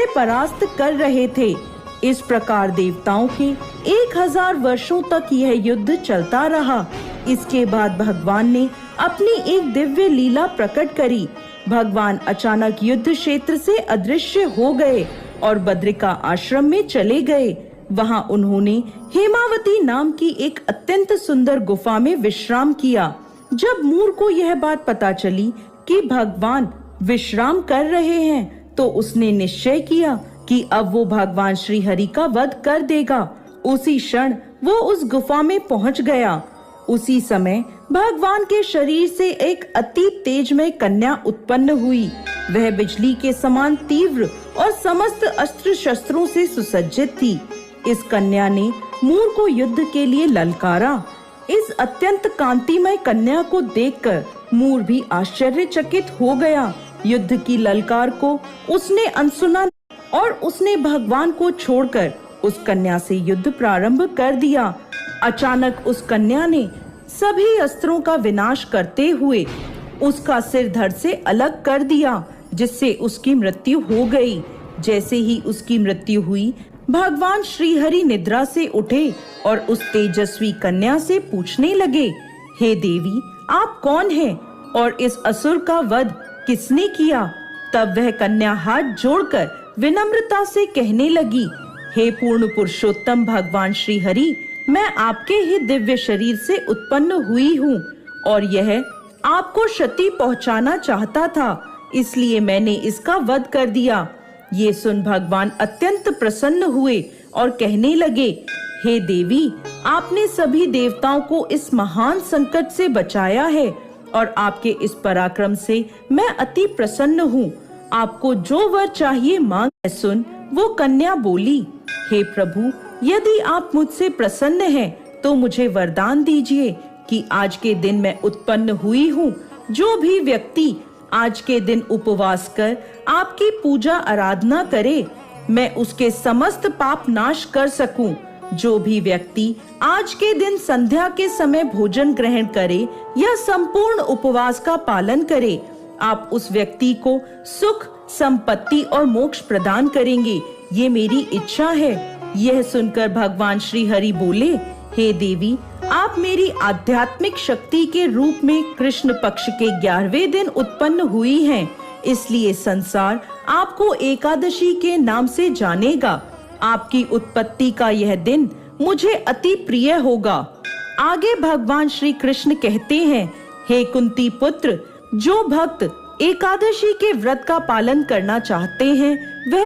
उसे परास्त कर रहे थे। इस प्रकार देवताओं के 1000 वर्षों तक यह युद्ध चलता रहा। इसके बाद भगवान ने अपनी एक दिव्य लीला प्रकट करी। भगवान अचानक युद्ध क्षेत्र से अदृश्य हो गए और बद्रिका आश्रम में चले गए। वहां उन्होंने हेमावती नाम की एक अत्यंत सुंदर गुफा में विश्राम किया। जब मूर को यह बात पता चली कि भगवान विश्राम कर रहे हैं, तो उसने निश्चय किया कि अब वो भगवान श्री हरि का वध कर देगा। उसी क्षण वो उस गुफा में पहुंच गया। उसी समय भगवान के शरीर से एक अति तेजमय कन्या उत्पन्न हुई। वह बिजली के समान तीव्र और समस्त अस्त्र शस्त्रों से सुसज्जित थी। इस कन्या ने मूर को युद्ध के लिए ललकारा। इस अत्यंत कांतिमय कन्या को देखकर मूर भी आश्चर्यचकित हो गया। युद्ध की ललकार को उसने अनसुना और उसने भगवान को छोड़कर उस कन्या से युद्ध प्रारंभ कर दिया। अचानक उस कन्या ने सभी अस्त्रों का विनाश करते हुए उसका सिर धड़ से अलग कर दिया, जिससे उसकी मृत्यु हो गई। जैसे ही उसकी मृत्यु हुई, भगवान श्रीहरि निद्रा से उठे और उस तेजस्वी कन्या से पूछने लगे, हे देवी, आप कौन हैं और इस असुर का वध किसने किया? तब वह कन्या हाथ जोड़कर विनम्रता से कहने लगी, हे पूर्ण पुरुषोत्तम भगवान श्रीहरि, मैं आपके ही दिव्य शरीर से उत्पन्न हुई हूँ और यह आपको क्षति पहुँचाना चाहता था, इसलिए मैंने इसका वध कर दिया। ये सुन भगवान अत्यंत प्रसन्न हुए और कहने लगे, हे देवी, आपने सभी देवताओं को इस महान संकट से बचाया है और आपके इस पराक्रम से मैं अति प्रसन्न हूँ। आपको जो वर चाहिए मांग। सुन वो कन्या बोली, हे प्रभु, यदि आप मुझसे प्रसन्न हैं तो मुझे वरदान दीजिए कि आज के दिन मैं उत्पन्न हुई हूँ। जो भी व्यक्ति आज के दिन उपवास कर आपकी पूजा आराधना करे, मैं उसके समस्त पाप नाश कर सकूं। जो भी व्यक्ति आज के दिन संध्या के समय भोजन ग्रहण करे या संपूर्ण उपवास का पालन करे, आप उस व्यक्ति को सुख, संपत्ति और मोक्ष प्रदान करेंगे। ये मेरी इच्छा है। यह सुनकर भगवान श्री हरि बोले, हे देवी, आप मेरी आध्यात्मिक शक्ति के रूप में कृष्ण पक्ष के 11वें दिन उत्पन्न हुई हैं, इसलिए संसार आपको एकादशी के नाम से जानेगा। आपकी उत्पत्ति का यह दिन मुझे अति प्रिय होगा। आगे भगवान श्री कृष्ण कहते हैं, हे कुंती पुत्र, जो भक्त एकादशी के व्रत का पालन करना चाहते हैं वह